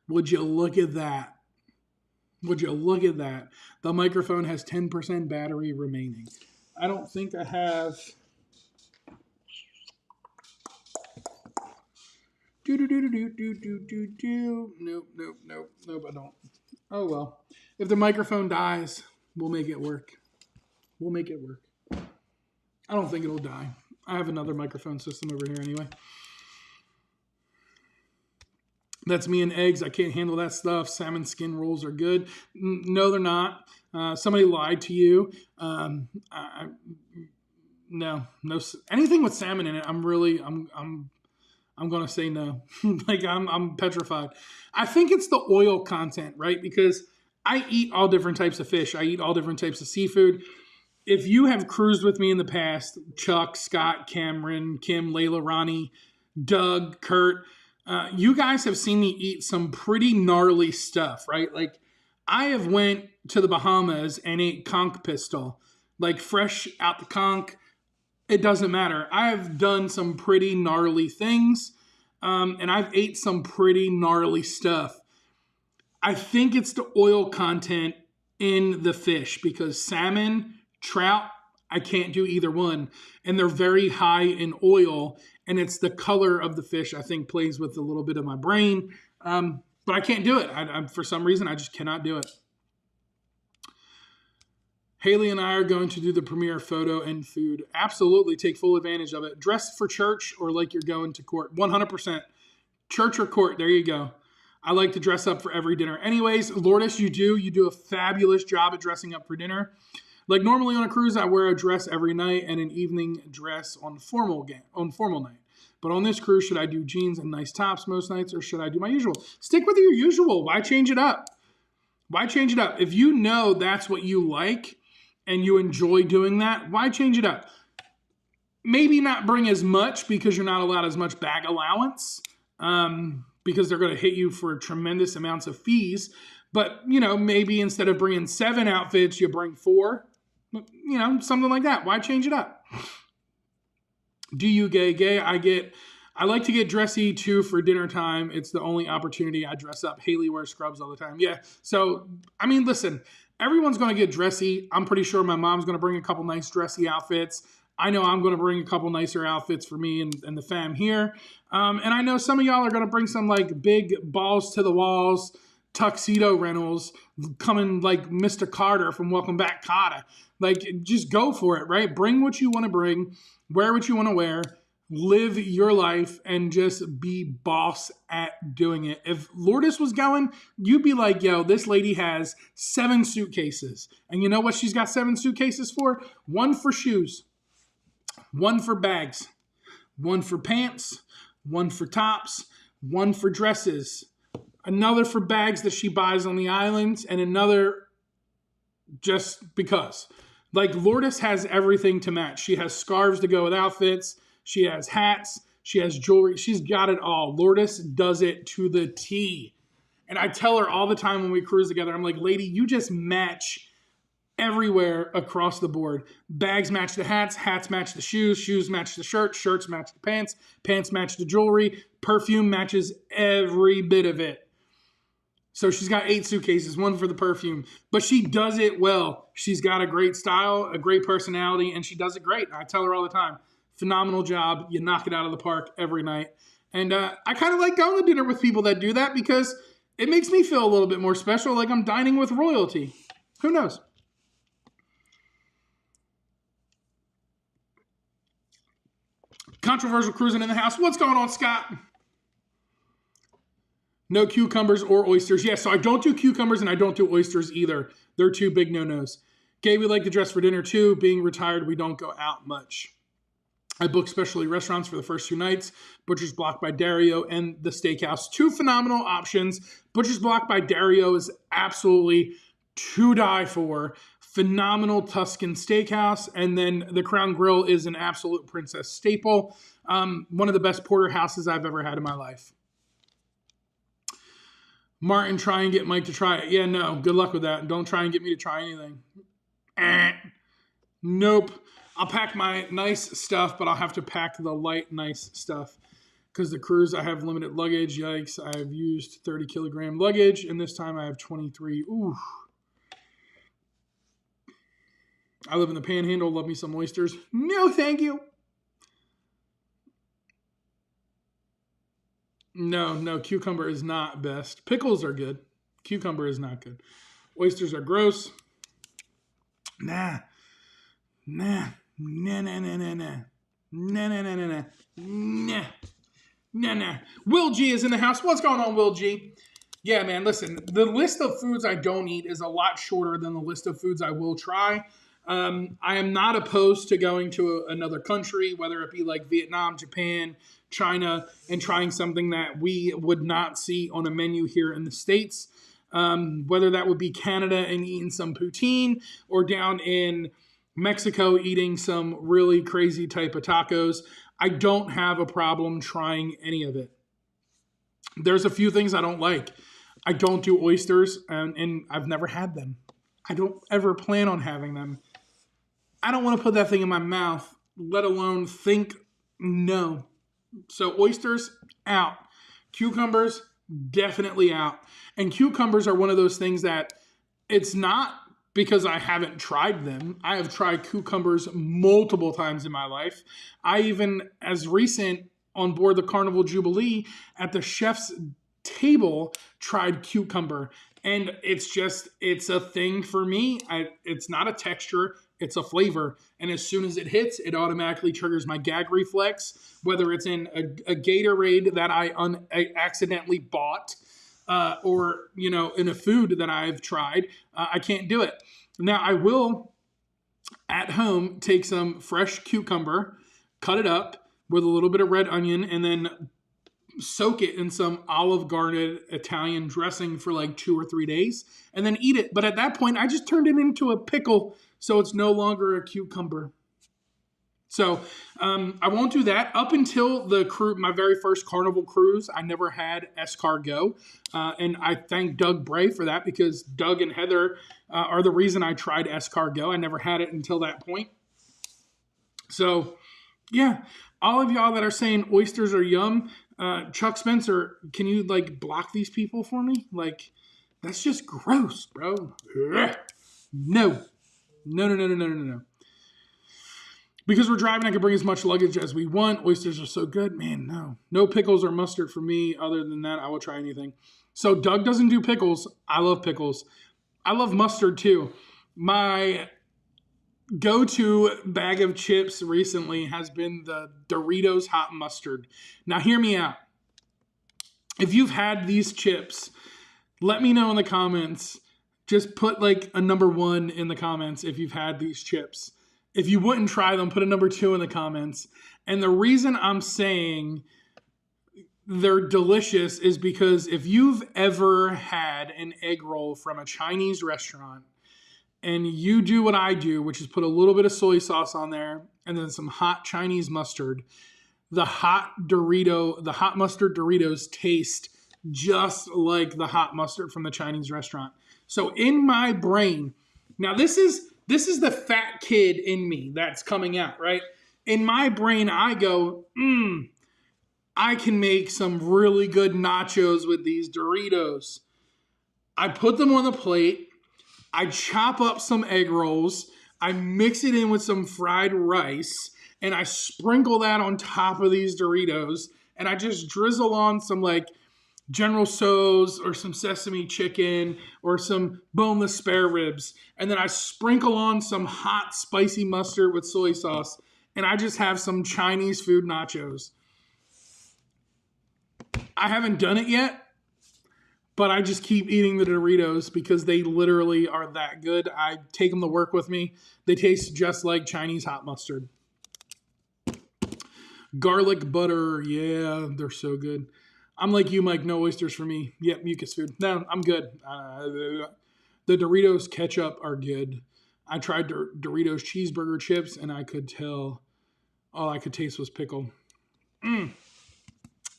Would you look at that? Would you look at that? The microphone has 10% battery remaining. I don't think I have... Nope, I don't. Oh, well. If the microphone dies, we'll make it work. I don't think it'll die. I have another microphone system over here anyway. That's me and eggs. I can't handle that stuff. Salmon skin rolls are good. No, they're not. Somebody lied to you. No. Anything with salmon in it, I'm going to say no. I'm petrified. I think it's the oil content, right? Because I eat all different types of fish. I eat all different types of seafood. If you have cruised with me in the past, Chuck, Scott, Cameron, Kim, Layla, Ronnie, Doug, Kurt, you guys have seen me eat some pretty gnarly stuff, right? Like, I have went to the Bahamas and ate conch pistol, like fresh out the conch. It doesn't matter. I have done some pretty gnarly things, and I've ate some pretty gnarly stuff. I think it's the oil content in the fish, because salmon, trout, I can't do either one. And they're very high in oil, and it's the color of the fish, I think, plays with a little bit of my brain. But I can't do it. For some reason, I just cannot do it. Haley and I are going to do the premiere photo and food. Absolutely. Take full advantage of it. Dress for church or like you're going to court. 100%. Church or court. There you go. I like to dress up for every dinner. Anyways, Lourdes, you do a fabulous job at dressing up for dinner. Like normally on a cruise, I wear a dress every night and an evening dress on formal night. But on this cruise, should I do jeans and nice tops most nights, or should I do my usual? Stick with your usual. Why change it up? Why change it up? If you know that's what you like and you enjoy doing that, why change it up? Maybe not bring as much because you're not allowed as much bag allowance because they're going to hit you for tremendous amounts of fees. But, maybe instead of bringing 7 outfits, you bring 4. Something like that. Why change it up? Do you gay? I like to get dressy too for dinner time. It's the only opportunity I dress up. Haley wears scrubs all the time. Yeah. So, listen, everyone's going to get dressy. I'm pretty sure my mom's going to bring a couple nice dressy outfits. I know I'm going to bring a couple nicer outfits for me and the fam here. And I know some of y'all are going to bring some like big balls to the walls tuxedo rentals coming like Mr. Carter from Welcome Back, Kotter. Like, just go for it, right? Bring what you want to bring, wear what you want to wear, live your life, and just be boss at doing it. If Lourdes was going, you'd be like, yo, this lady has 7 suitcases. And you know what she's got 7 suitcases for? 1 for shoes, 1 for bags, 1 for pants, 1 for tops, 1 for dresses, another for bags that she buys on the islands, and another just because. Like, Lourdes has everything to match. She has scarves to go with outfits. She has hats. She has jewelry. She's got it all. Lourdes does it to the T. And I tell her all the time when we cruise together, I'm like, lady, you just match everywhere across the board. Bags match the hats. Hats match the shoes. Shoes match the shirts. Shirts match the pants. Pants match the jewelry. Perfume matches every bit of it. So she's got 8 suitcases, 1 for the perfume. But she does it well. She's got a great style, a great personality, and she does it great. I tell her all the time, phenomenal job. You knock it out of the park every night. And I kind of like going to dinner with people that do that because it makes me feel a little bit more special, like I'm dining with royalty. Who knows? Controversial cruising in the house. What's going on, Scott? No cucumbers or oysters. Yeah, so I don't do cucumbers and I don't do oysters either. They're 2 big no-nos. Gay, we like to dress for dinner too. Being retired, we don't go out much. I book specialty restaurants for the first 2 nights. Butcher's Block by Dario and the Steakhouse. 2 phenomenal options. Butcher's Block by Dario is absolutely to die for. Phenomenal Tuscan steakhouse. And then the Crown Grill is an absolute princess staple. One of the best porterhouses I've ever had in my life. Martin, try and get Mike to try it. Yeah, no. Good luck with that. Don't try and get me to try anything. Nope. I'll pack my nice stuff, but I'll have to pack the light, nice stuff. Because the cruise, I have limited luggage. Yikes. I've used 30-kilogram luggage, and this time I have 23. Ooh. I live in the Panhandle. Love me some oysters. No, thank you. No, cucumber is not best. Pickles are good. Cucumber is not good. Oysters are gross. Nah. Will G is in the house. What's going on, Will G? Yeah, man, listen. The list of foods I don't eat is a lot shorter than the list of foods I will try. I am not opposed to going to another country, whether it be like Vietnam, Japan, China, and trying something that we would not see on a menu here in the States. Whether that would be Canada and eating some poutine, or down in Mexico eating some really crazy type of tacos. I don't have a problem trying any of it. There's a few things I don't like. I don't do oysters, and I've never had them. I don't ever plan on having them. I don't want to put that thing in my mouth, let alone think no. So oysters, out. Cucumbers, definitely out. And cucumbers are one of those things that it's not because I haven't tried them. I have tried cucumbers multiple times in my life. I even, as recent on board the Carnival Jubilee, at the chef's table, tried cucumber. And it's a thing for me. It's not a texture, it's a flavor. And as soon as it hits, it automatically triggers my gag reflex, whether it's in a Gatorade that I accidentally bought, or, in a food that I've tried. I can't do it. Now, I will at home take some fresh cucumber, cut it up with a little bit of red onion, and then soak it in some Olive Garden Italian dressing for like 2 or 3 days, and then eat it. But at that point, I just turned it into a pickle, so it's no longer a cucumber. So I won't do that. Up until my very first Carnival cruise, I never had escargot. And I thank Doug Bray for that, because Doug and Heather are the reason I tried escargot. I never had it until that point. So, yeah, all of y'all that are saying oysters are yum, Chuck Spencer, can you block these people for me? That's just gross, bro. No. No. Because we're driving, I can bring as much luggage as we want. Oysters are so good. Man, no. No pickles or mustard for me. Other than that, I will try anything. So Doug doesn't do pickles. I love pickles. I love mustard too. My go-to bag of chips recently has been the Doritos hot mustard. Now hear me out. If you've had these chips, let me know in the comments. Just put a number 1 in the comments if you've had these chips. If you wouldn't try them, put a number 2 in the comments. And the reason I'm saying they're delicious is because if you've ever had an egg roll from a Chinese restaurant and you do what I do, which is put a little bit of soy sauce on there and then some hot Chinese mustard, the hot mustard Doritos taste just like the hot mustard from the Chinese restaurant. So in my brain, now this is the fat kid in me that's coming out, right? In my brain, I go, I can make some really good nachos with these Doritos. I put them on the plate. I chop up some egg rolls. I mix it in with some fried rice. And I sprinkle that on top of these Doritos. And I just drizzle on some General Tso's or some sesame chicken or some boneless spare ribs. And then I sprinkle on some hot spicy mustard with soy sauce. And I just have some Chinese food nachos. I haven't done it yet, but I just keep eating the Doritos because they literally are that good. I take them to work with me. They taste just like Chinese hot mustard. Garlic butter. Yeah, they're so good. I'm like you, Mike. No oysters for me. Yep, mucus food. No, I'm good. The Doritos ketchup are good. I tried Doritos cheeseburger chips, and I could tell all I could taste was pickle.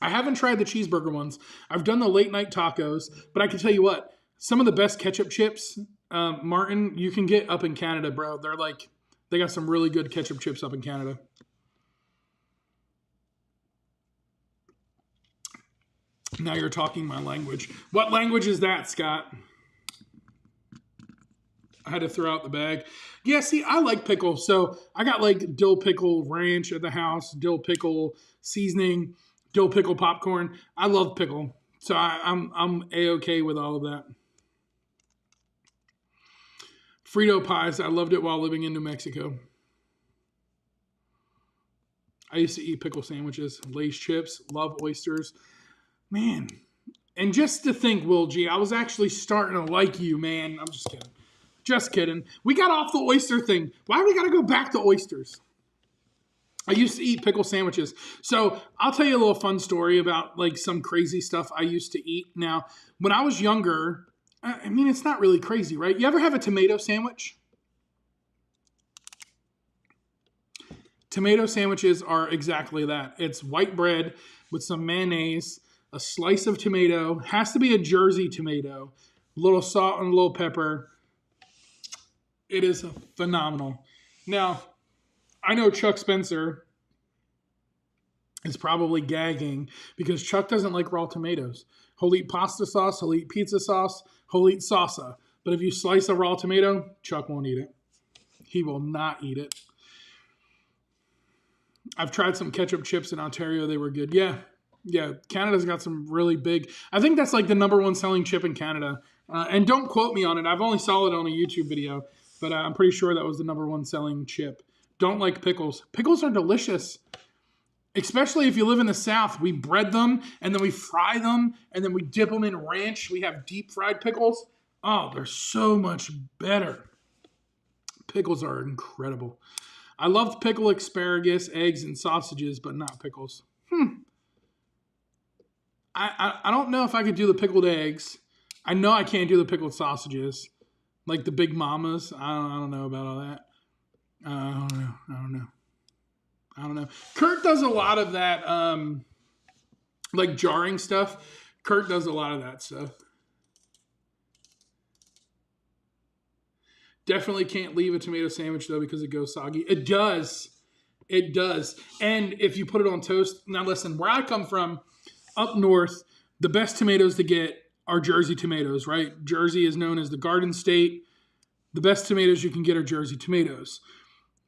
I haven't tried the cheeseburger ones. I've done the late night tacos, but I can tell you what, some of the best ketchup chips, Martin, you can get up in Canada, bro. They got some really good ketchup chips up in Canada. Now you're talking my language. What language is that, Scott? I had to throw out the bag. Yeah, see, I like pickle. So I got dill pickle ranch at the house, dill pickle seasoning, dill pickle popcorn. I love pickle. So I'm A-okay with all of that. Frito pies. I loved it while living in New Mexico. I used to eat pickle sandwiches, Lay's chips, love oysters. Man, and just to think, Will G, I was actually starting to like you, man. I'm just kidding. Just kidding. We got off the oyster thing. Why do we got to go back to oysters? I used to eat pickle sandwiches. So I'll tell you a little fun story about some crazy stuff I used to eat. Now, when I was younger, I mean, it's not really crazy, right? You ever have a tomato sandwich? Tomato sandwiches are exactly that. It's white bread with some mayonnaise, a slice of tomato, has to be a Jersey tomato, a little salt and a little pepper. It is phenomenal. Now, I know Chuck Spencer is probably gagging because Chuck doesn't like raw tomatoes. He'll eat pasta sauce, he'll eat pizza sauce, he'll eat salsa. But if you slice a raw tomato, Chuck won't eat it. He will not eat it. I've tried some ketchup chips in Ontario. They were good. Yeah, Canada's got some really big. I think that's the number 1 selling chip in Canada. And don't quote me on it. I've only saw it on a YouTube video, but I'm pretty sure that was the number 1 selling chip. Don't like pickles. Pickles are delicious. Especially if you live in the South, we bread them and then we fry them and then we dip them in ranch. We have deep fried pickles. Oh, they're so much better. Pickles are incredible. I love pickle asparagus, eggs, and sausages, but not pickles. I don't know if I could do the pickled eggs. I know I can't do the pickled sausages, like the Big Mamas. I don't know about all that. I don't know. Kurt does a lot of that, like jarring stuff. Kurt does a lot of that stuff. Definitely can't leave a tomato sandwich, though, because it goes soggy. It does. It does. And if you put it on toast, now listen, where I come from, up north, the best tomatoes to get are Jersey tomatoes, right? Jersey is known as the Garden State. The best tomatoes you can get are Jersey tomatoes.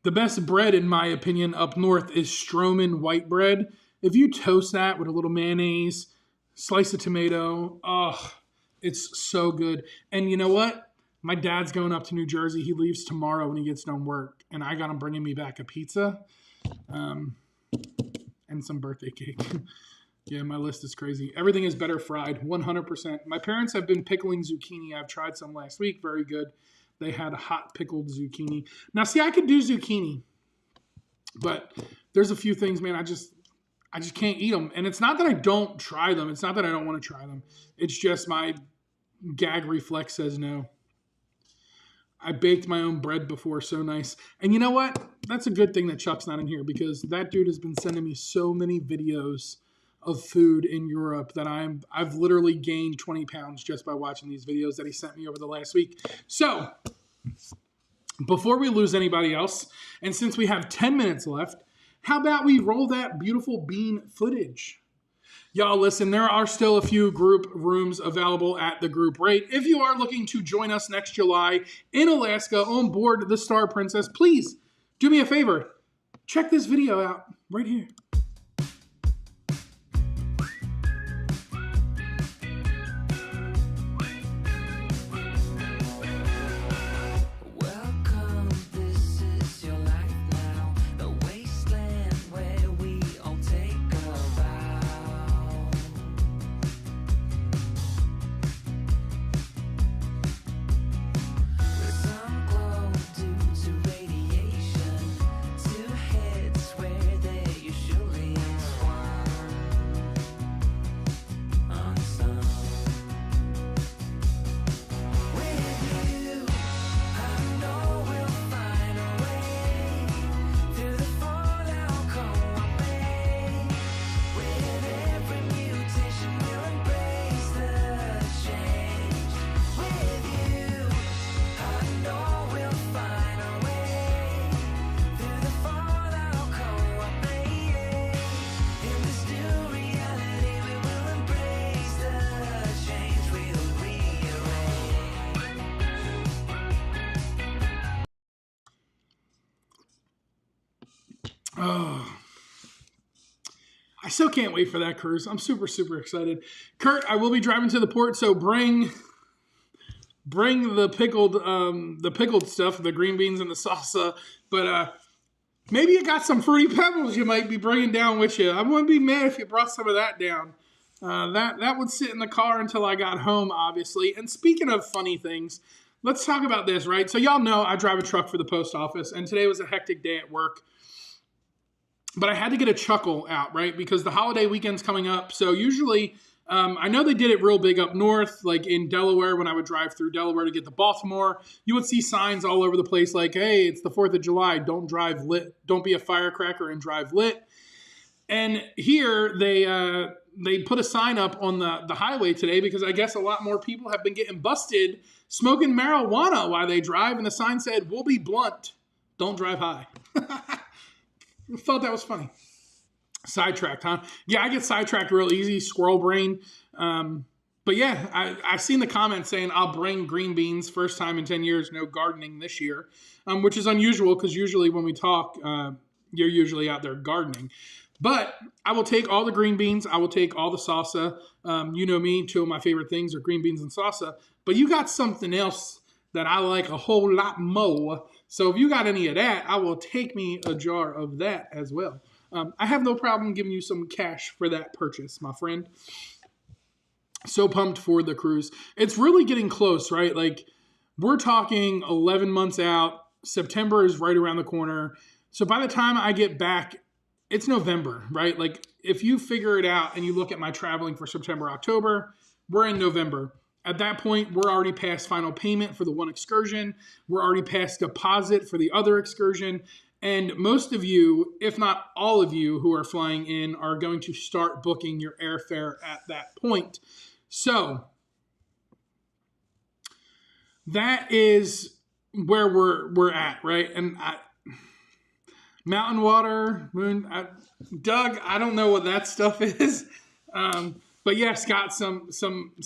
The best bread, in my opinion, up north is Stroman white bread. If you toast that with a little mayonnaise, slice of tomato, oh, it's so good. And you know what? My dad's going up to New Jersey. He leaves tomorrow when he gets done work. And I got him bringing me back a pizza and some birthday cake. Yeah, my list is crazy. Everything is better fried, 100%. My parents have been pickling zucchini. I've tried some last week. Very good. They had hot pickled zucchini. Now, see, I could do zucchini. But there's a few things, man, I just can't eat them. And it's not that I don't try them. It's not that I don't want to try them. It's just my gag reflex says no. I baked my own bread before, so nice. And you know what? That's a good thing that Chuck's not in here because that dude has been sending me so many videos of food in Europe that I've literally gained 20 pounds just by watching these videos that he sent me over the last week. So, before we lose anybody else, and since we have 10 minutes left, how about we roll that beautiful bean footage? Y'all, listen, there are still a few group rooms available at the group rate. If you are looking to join us next July in Alaska on board the Star Princess, please do me a favor. Check this video out right here. Oh, I still can't wait for that cruise. I'm super, super excited. Kurt, I will be driving to the port, so bring the pickled stuff, the green beans and the salsa. But maybe you got some fruity pebbles you might be bringing down with you. I wouldn't be mad if you brought some of that down. That would sit in the car until I got home, obviously. And speaking of funny things, let's talk about this, right? So y'all know I drive a truck for the post office, and today was a hectic day at work. But I had to get a chuckle out, right? Because the holiday weekend's coming up. So usually, I know they did it real big up north, like in Delaware, when I would drive through Delaware to get to Baltimore. You would see signs all over the place like, hey, it's the 4th of July. Don't drive lit. Don't be a firecracker and drive lit. And here, they put a sign up on the highway today because I guess a lot more people have been getting busted smoking marijuana while they drive. And the sign said, we'll be blunt. Don't drive high. I thought that was funny. Sidetracked, huh? Yeah, I get sidetracked real easy, squirrel brain. But yeah, I've seen the comments saying I'll bring green beans. First time in 10 years, no gardening this year, which is unusual because usually when we talk, you're usually out there gardening. But I will take all the green beans. I will take all the salsa. You know me, two of my favorite things are green beans and salsa. But you got something else that I like a whole lot more. So if you got any of that, I will take me a jar of that as well. I have no problem giving you some cash for that purchase, my friend. So pumped for the cruise. It's really getting close, right? Like, we're talking 11 months out. September is right around the corner. So by the time I get back, it's November, right? Like, if you figure it out and you look at my traveling for September, October, we're in November. At that point, we're already past final payment for the one excursion. We're already past deposit for the other excursion. And most of you, if not all of you who are flying in, are going to start booking your airfare at that point. So that is where we're at, right? And Mountain Water, Doug, I don't know what that stuff is. But yeah, Scott, some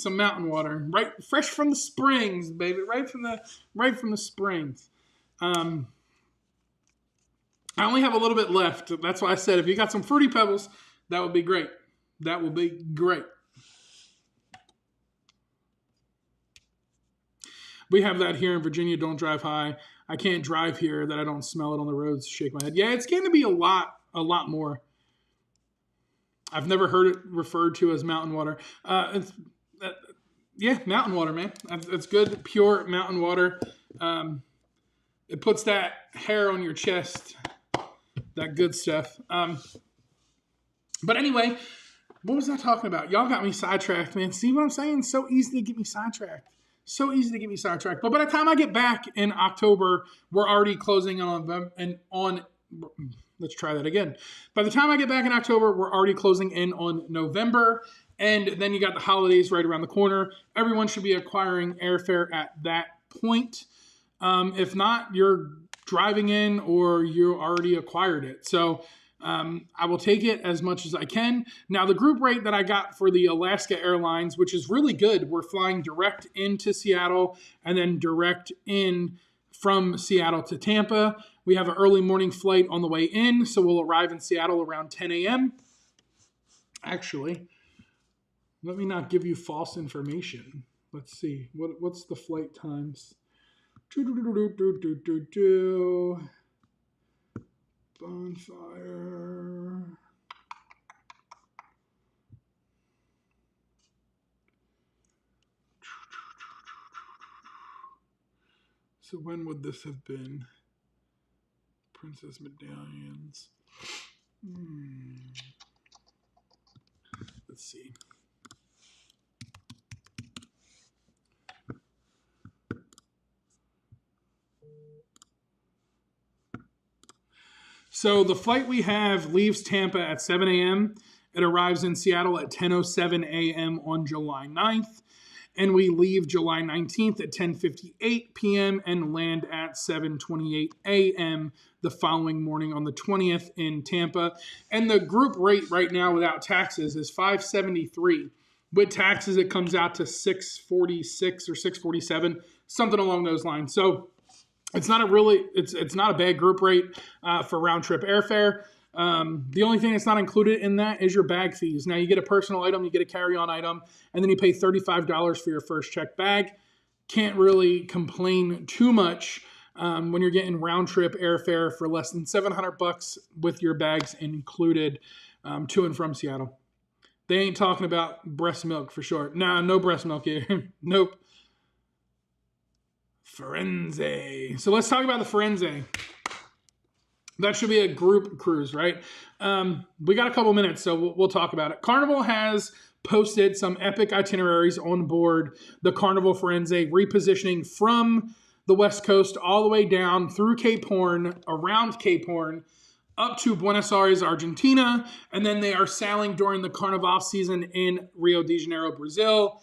Mountain Water, right, fresh from the springs, baby, right from the springs. I only have a little bit left. That's why I said if you got some Fruity Pebbles, that would be great. That would be great. We have that here in Virginia. Don't drive high. I can't drive here that I don't smell it on the roads. Shake my head. Yeah, it's going to be a lot more. I've never heard it referred to as mountain water. Yeah, mountain water, man. It's good, pure mountain water. It puts that hair on your chest, that good stuff. But anyway, what was I talking about? Y'all got me sidetracked, man. See what I'm saying? So easy to get me sidetracked. But by the time I get back in October, we're already closing on let's try that again. By the time I get back in October, we're already closing in on November. And then you got the holidays right around the corner. Everyone should be acquiring airfare at that point. If not, you're driving in or you already acquired it. So I will take it as much as I can. Now, the group rate that I got for the Alaska Airlines, which is really good, we're flying direct into Seattle and then direct in from Seattle to Tampa. We have an early morning flight on the way in, so we'll arrive in Seattle around 10 a.m. Actually, let me not give you false information. Let's see. What's the flight times? Bonfire. So when would this have been? Princess Medallions. Let's see. So the flight we have leaves Tampa at 7 a.m. It arrives in Seattle at 10:07 a.m. on July 9th. And we leave July 19th at 10:58 p.m. and land at 7:28 a.m. the following morning on the 20th in Tampa. And the group rate right now without taxes is $573. With taxes, it comes out to $646 or $647, something along those lines. So it's not a bad group rate for round trip airfare. The only thing that's not included in that is your bag fees. Now you get a personal item, you get a carry-on item, and then you pay $35 for your first checked bag. Can't really complain too much when you're getting round trip airfare for less than $700 with your bags included to and from Seattle. They ain't talking about breast milk for sure. Nah, no breast milk here. Nope. Firenze. So let's talk about the Firenze. That should be a group cruise, right? We got a couple minutes, so we'll talk about it. Carnival has posted some epic itineraries on board the Carnival Firenze, repositioning from the West Coast all the way down through Cape Horn, around Cape Horn, up to Buenos Aires, Argentina, and then they are sailing during the Carnival season in Rio de Janeiro, Brazil,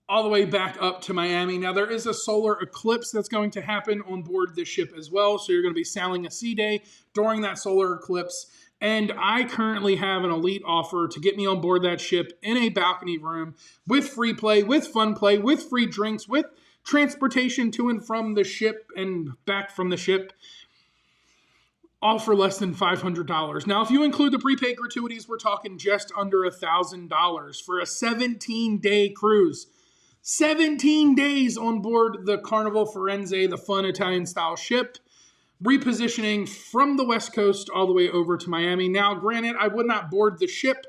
all the way back up to Miami. Now, there is a solar eclipse that's going to happen on board this ship as well, so you're going to be sailing a sea day during that solar eclipse. And I currently have an elite offer to get me on board that ship in a balcony room with free play, with fun play, with free drinks, with transportation to and from the ship and back from the ship, all for less than $500. Now, if you include the prepaid gratuities, we're talking just under $1,000 for a 17-day cruise. 17 days on board the Carnival Firenze, the fun Italian-style ship. repositioning from the West Coast all the way over to Miami. Now, granted, I would not board the ship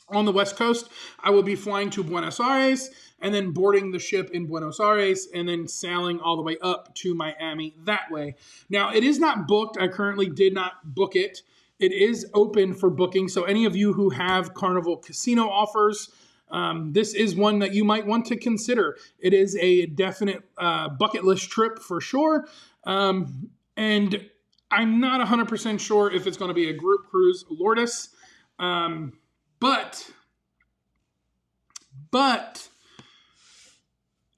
on the West Coast. I will be flying to Buenos Aires and then boarding the ship in Buenos Aires and then sailing all the way up to Miami that way. Now, it is not booked. I currently did not book it. It is open for booking. So any of you who have Carnival Casino offers, this is one that you might want to consider. It is a definite bucket list trip for sure. And I'm not 100% sure if it's going to be a group cruise Lourdes. But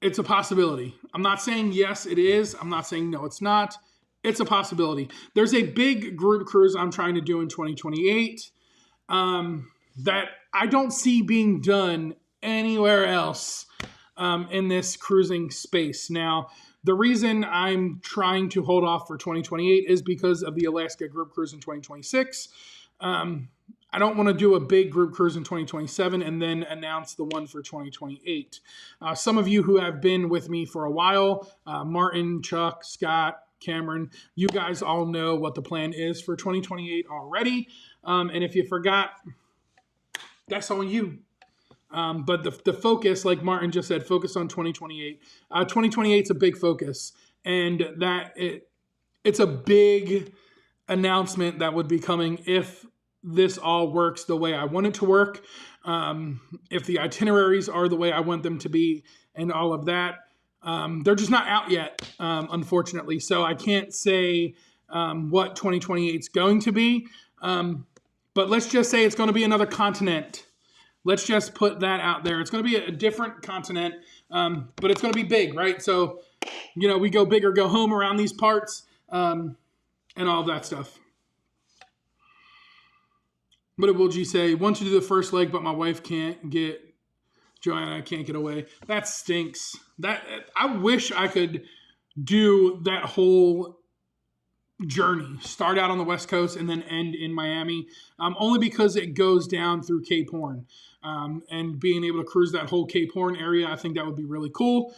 it's a possibility. I'm not saying yes, it is. I'm not saying no, it's not. It's a possibility. There's a big group cruise I'm trying to do in 2028 that I don't see being done anywhere else in this cruising space. Now, the reason I'm trying to hold off for 2028 is because of the Alaska group cruise in 2026. I don't want to do a big group cruise in 2027 and then announce the one for 2028. Some of you who have been with me for a while, Martin, Chuck, Scott, Cameron, you guys all know what the plan is for 2028 already. And if you forgot, that's on you. But the focus, like Martin just said, focus on 2028. 2028 is a big focus. And it's a big announcement that would be coming if this all works the way I want it to work, if the itineraries are the way I want them to be and all of that. They're just not out yet, unfortunately. So I can't say what 2028 is going to be. But let's just say it's going to be another continent. Let's just put that out there. It's going to be a different continent, but it's going to be big, right? So, we go big or go home around these parts and all of that stuff. What did Will G say? Want to do the first leg, but my wife can't get, Joanna can't get away. That stinks. I wish I could do that whole journey. Start out on the West Coast and then end in Miami. Only because it goes down through Cape Horn. And being able to cruise that whole Cape Horn area, I think that would be really cool.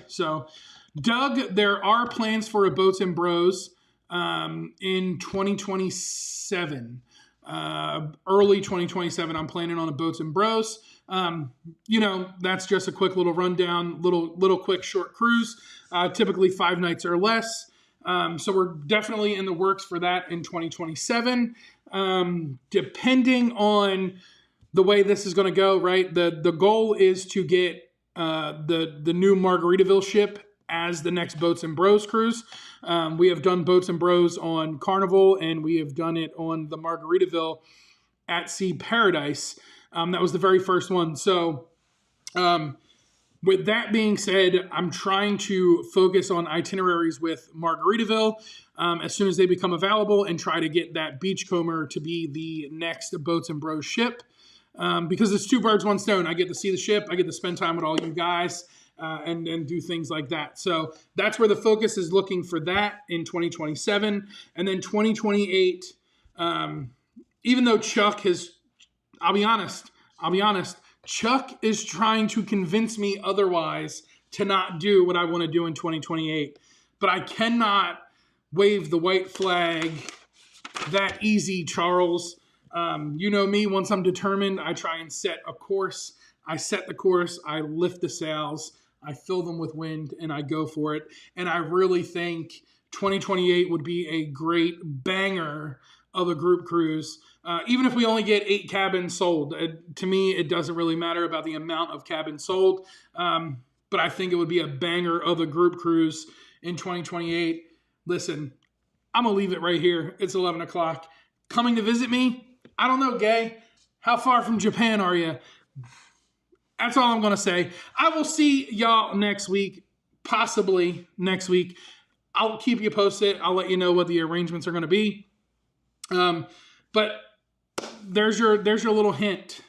So Doug, there are plans for a Boats and Bros in 2027. Early 2027, I'm planning on a Boats and Bros. That's just a quick little rundown, little quick short cruise, typically 5 nights or less. So we're definitely in the works for that in 2027. Depending on the way this is going to go, right? The goal is to get the new Margaritaville ship as the next Boats and Bros cruise. We have done Boats and Bros on Carnival, and we have done it on the Margaritaville at Sea Paradise. That was the very first one. So with that being said, I'm trying to focus on itineraries with Margaritaville as soon as they become available and try to get that Beachcomber to be the next Boats and Bros ship. Because it's 2 birds, 1 stone. I get to see the ship. I get to spend time with all you guys. And do things like that. So that's where the focus is looking for that in 2027. And then 2028, even though Chuck I'll be honest, Chuck is trying to convince me otherwise to not do what I want to do in 2028. But I cannot wave the white flag that easy, Charles. You know me, once I'm determined, I try and set a course. I set the course, I lift the sails, I fill them with wind, and I go for it. And I really think 2028 would be a great banger of a group cruise. Even if we only get 8 cabins sold, to me, it doesn't really matter about the amount of cabins sold. But I think it would be a banger of a group cruise in 2028. Listen, I'm going to leave it right here. It's 11 o'clock. Coming to visit me? I don't know, Gay. How far from Japan are you? That's all I'm going to say. I will see y'all next week, possibly next week. I'll keep you posted. I'll let you know what the arrangements are going to be. But there's your little hint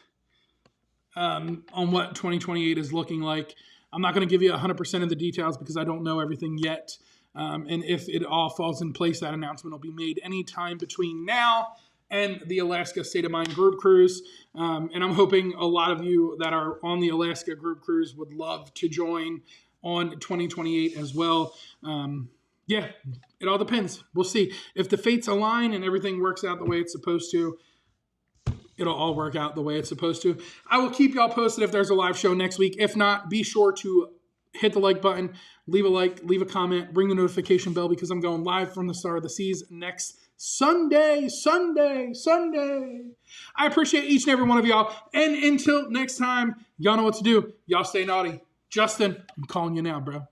on what 2028 is looking like. I'm not going to give you 100% of the details because I don't know everything yet. And if it all falls in place, that announcement will be made anytime between now and the Alaska State of Mind group cruise. And I'm hoping a lot of you that are on the Alaska group cruise would love to join on 2028 as well. Yeah, it all depends. We'll see. If the fates align and everything works out the way it's supposed to, it'll all work out the way it's supposed to. I will keep y'all posted if there's a live show next week. If not, be sure to hit the like button, leave a like, leave a comment, ring the notification bell because I'm going live from the Star of the Seas next Sunday. I appreciate each and every one of y'all. And until next time, y'all know what to do. Y'all stay naughty. Justin, I'm calling you now, bro.